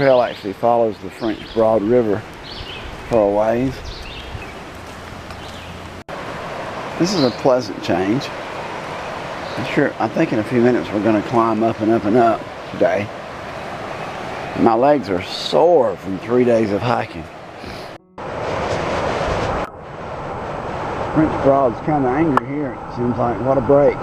trail actually follows the French Broad River for a ways. This is a pleasant change. I think in a few minutes we're going to climb up and up and up today. My legs are sore from 3 days of hiking. French Broad's kind of angry here, it seems like. What a break.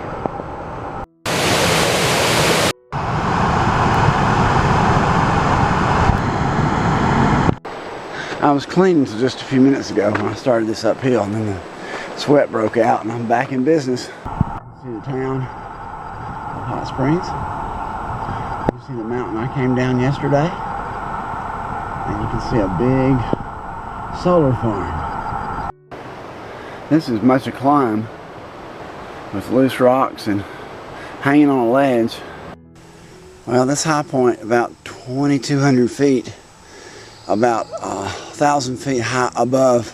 I was cleaning until just a few minutes ago when I started this uphill, and then the sweat broke out and I'm back in business. See the town of Hot Springs. You see the mountain I came down yesterday, and you can see a big solar farm. This is much a climb with loose rocks and hanging on a ledge. Well, this high point, about 2,200 feet, about 1,000 feet high above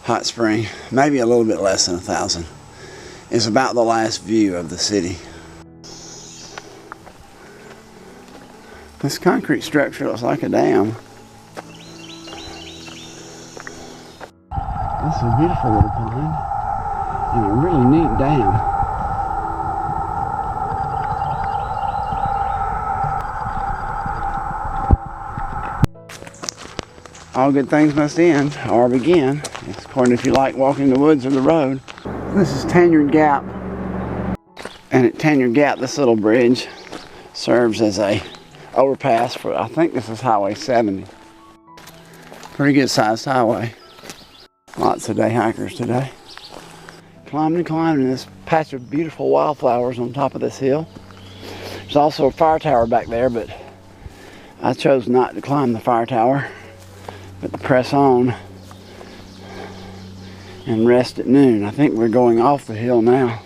Hot Spring, maybe a little bit less than 1,000, is about the last view of the city. This concrete structure looks like a dam. This is a beautiful little pond and a really neat dam. All good things must end, or begin. It's according if you like walking the woods or the road. This is Tanyard Gap. And at Tanyard Gap, this little bridge serves as a overpass for, I think this is Highway 70. Pretty good sized highway. Lots of day hikers today. Climbing and climbing this patch of beautiful wildflowers on top of this hill. There's also a fire tower back there, but I chose not to climb the fire tower, but to press on and rest at noon. I think we're going off the hill now,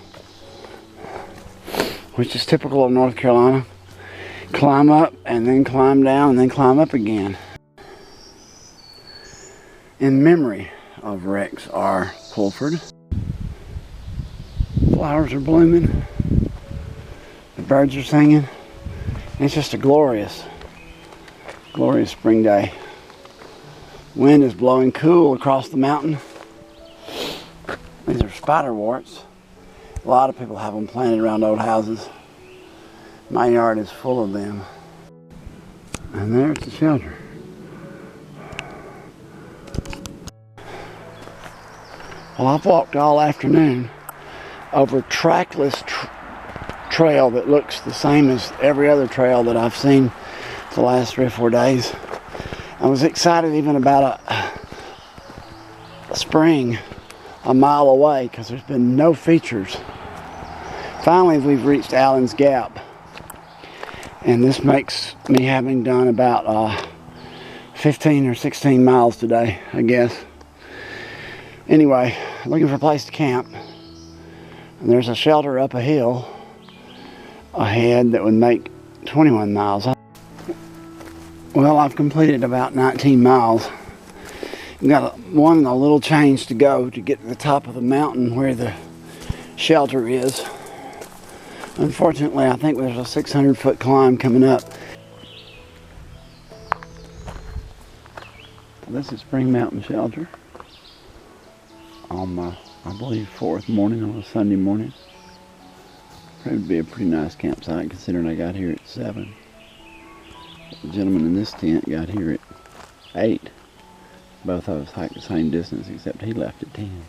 which is typical of North Carolina. Climb up and then climb down and then climb up again. In memory of Rex R. Pulford. Flowers are blooming. The birds are singing. It's just a glorious, glorious spring day. Wind is blowing cool across the mountain. These are spiderworts. A lot of people have them planted around old houses. My yard is full of them. And there's the shelter. Well, I've walked all afternoon over trackless trail that looks the same as every other trail that I've seen the last 3 or 4 days. I was excited even about a spring a mile away because there's been no features. Finally, we've reached Allen's Gap, and this makes me having done about 15 or 16 miles today, I guess. Anyway, looking for a place to camp, and there's a shelter up a hill ahead that would make 21 miles. Well, I've completed about 19 miles. I've got a little change to go to get to the top of the mountain where the shelter is. Unfortunately, I think there's a 600-foot climb coming up. This is Spring Mountain Shelter on my, I believe, 4th morning on a Sunday morning. Proved to be a pretty nice campsite considering I got here at 7. The gentleman in this tent got here at 8. Both of us hiked the same distance, except he left at 10.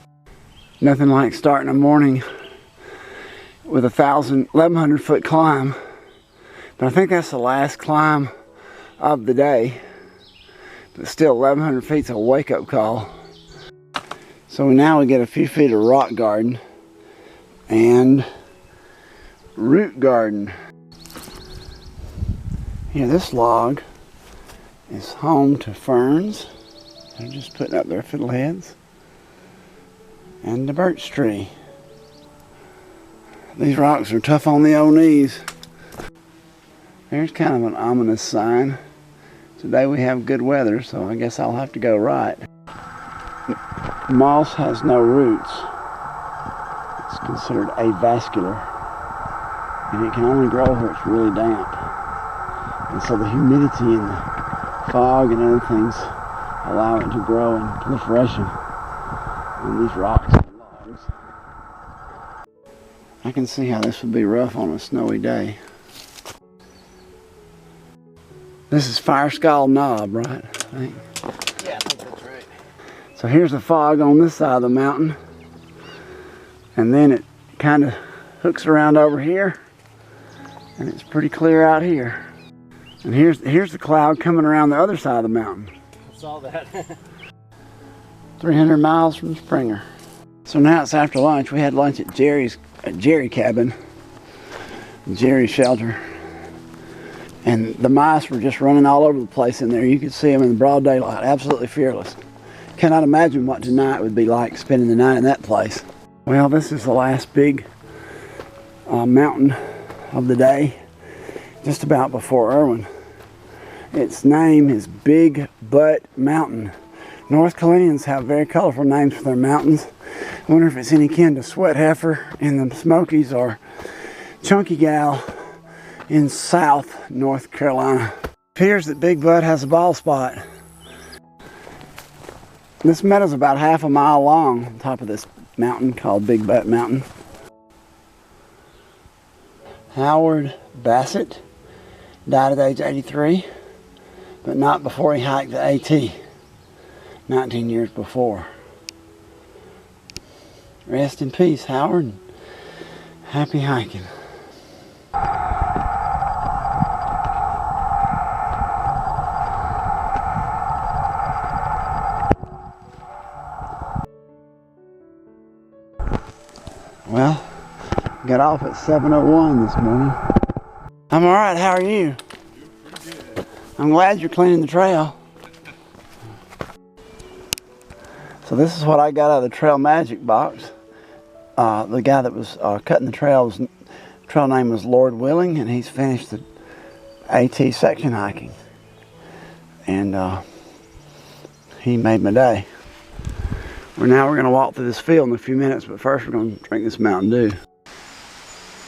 Nothing like starting a morning with a 1,100-foot climb. But I think that's the last climb of the day. But still, 1,100 feet's a wake-up call. So now we get a few feet of rock garden and root garden. Here, this log is home to ferns. They're just putting up their fiddleheads. And the birch tree. These rocks are tough on the old knees. There's kind of an ominous sign. Today we have good weather, so I guess I'll have to go right. Moss has no roots. It's considered avascular. And it can only grow where it's really damp. And so the humidity in the fog and other things allow it to grow in proliferation on these rocks and logs. I can see how this would be rough on a snowy day. This is Fire Skull Knob, right? I think. Yeah, I think that's right. So here's the fog on this side of the mountain, and then it kind of hooks around over here, and it's pretty clear out here. And here's the cloud coming around the other side of the mountain. I saw that. 300 miles from Springer. So now it's after lunch. We had lunch at Jerry cabin, Jerry's shelter. And the mice were just running all over the place in there. You could see them in the broad daylight, absolutely fearless. Cannot imagine what tonight would be like, spending the night in that place. Well, this is the last big mountain of the day, just about before Erwin. Its name is Big Butt Mountain. North Carolinians have very colorful names for their mountains. I wonder if it's any kin to Sweat Heifer in the Smokies or Chunky Gal in South North Carolina. It appears that Big Butt has a bald spot. This meadow's about half a mile long on top of this mountain called Big Butt Mountain. Howard Bassett died at age 83, but not before he hiked the AT 19 years before. Rest in peace, Howard. Happy hiking. Well, got off at 7:01 this morning. I'm all right. How are you? Pretty good. I'm glad you're cleaning the trail. So this is what I got out of the Trail Magic box. The guy that was cutting the trail, trail name was Lord Willing, and he's finished the AT section hiking. And he made my day. We're going to walk through this field in a few minutes, but first we're going to drink this Mountain Dew.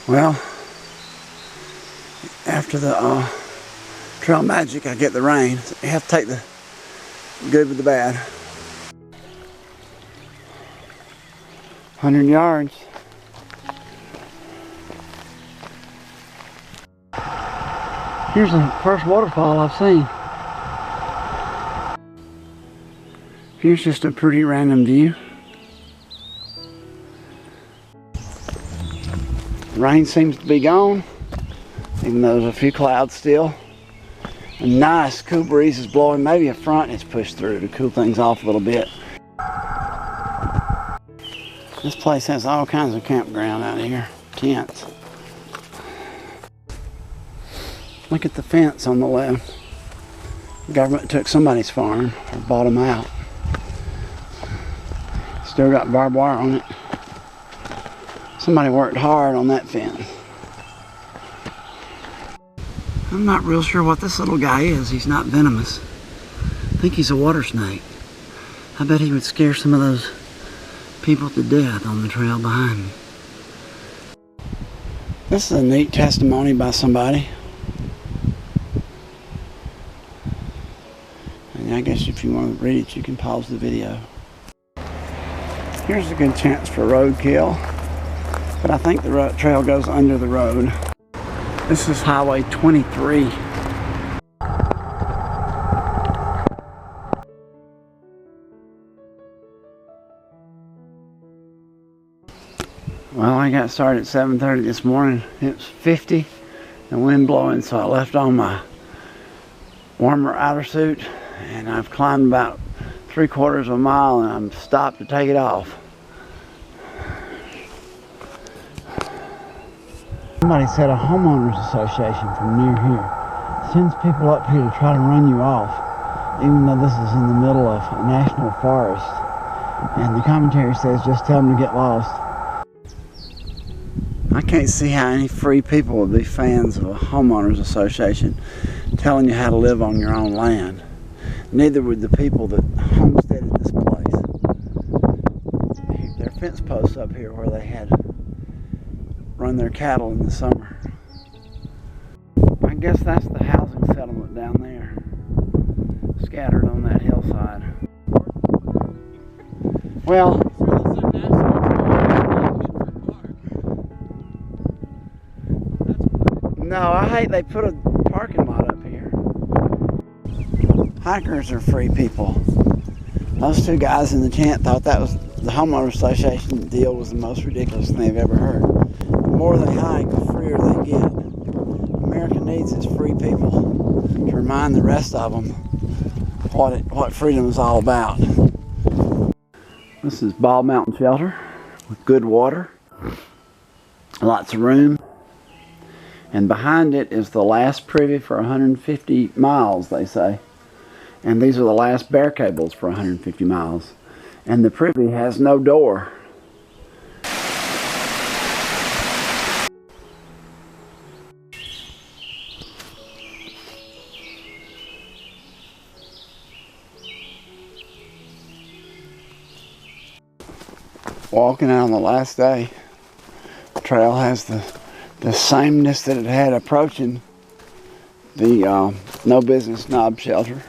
Well, after the Trail Magic, I get the rain. So you have to take the good with the bad. 100 yards. Here's the first waterfall I've seen. Here's just a pretty random view. Rain seems to be gone, even though there's a few clouds still. A nice cool breeze is blowing. Maybe a front has pushed through to cool things off a little bit. This place has all kinds of campground out here, tents. Look at the fence on the left. The government took somebody's farm or bought them out. Still got barbed wire on it. Somebody worked hard on that fence. I'm not real sure what this little guy is. He's not venomous. I think he's a water snake. I bet he would scare some of those people to death on the trail behind me. This is a neat testimony by somebody. And I guess if you want to read it, you can pause the video. Here's a good chance for roadkill, but I think the trail goes under the road. This is Highway 23. Well, I got started at 7:30 this morning. It was 50 and wind blowing, so I left on my warmer outer suit, and I've climbed about 3/4 of a mile, and I'm stopped to take it off. Somebody said a homeowners association from near here sends people up here to try to run you off, even though this is in the middle of a national forest. And the commentary says just tell them to get lost. I can't see how any free people would be fans of a homeowners association telling you how to live on your own land. Neither would the people that homesteaded this place. There are fence posts up here where they had run their cattle in the summer. I guess that's the housing settlement down there. scattered on that hillside. Well, no, I hate they put a parking lot up here. Hikers are free people. Those two guys in the tent thought that was the homeowner association deal was the most ridiculous thing they've ever heard. The more they hike, the freer they get. America needs its free people to remind the rest of them what freedom is all about. This is Bald Mountain Shelter with good water, lots of room, and behind it is the last privy for 150 miles, they say. And these are the last bear cables for 150 miles. And the privy has no door. Walking out on the last day, the trail has the sameness that it had approaching the No Business Knob Shelter.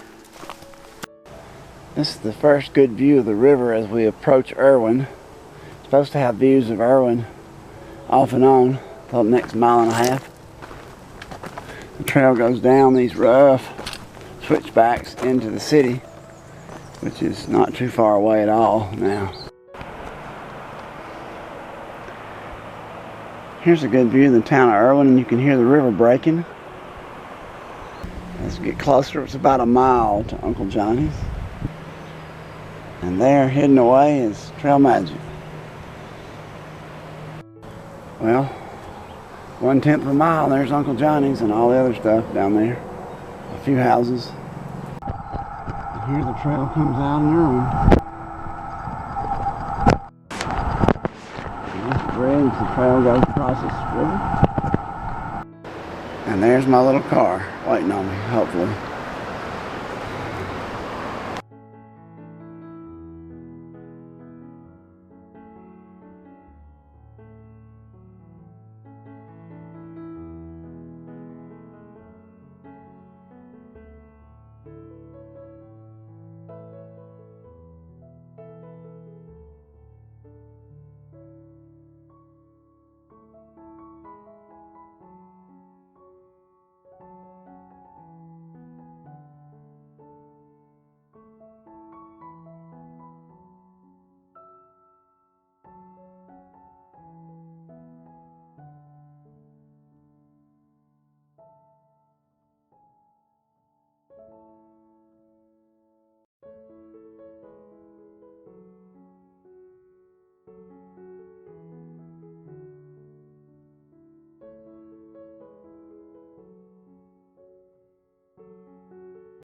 This is the first good view of the river as we approach Erwin. It's supposed to have views of Erwin off and on for the next mile and a half. The trail goes down these rough switchbacks into the city, which is not too far away at all now. Here's a good view of the town of Erwin, and you can hear the river breaking. As we get closer, it's about a mile to Uncle Johnny's. And there, hidden away, is Trail Magic. Well, 1/10 of a mile, there's Uncle Johnny's and all the other stuff down there. A few houses. And here the trail comes out in Erwin. And this bridge, the trail goes across this river. And there's my little car waiting on me, hopefully.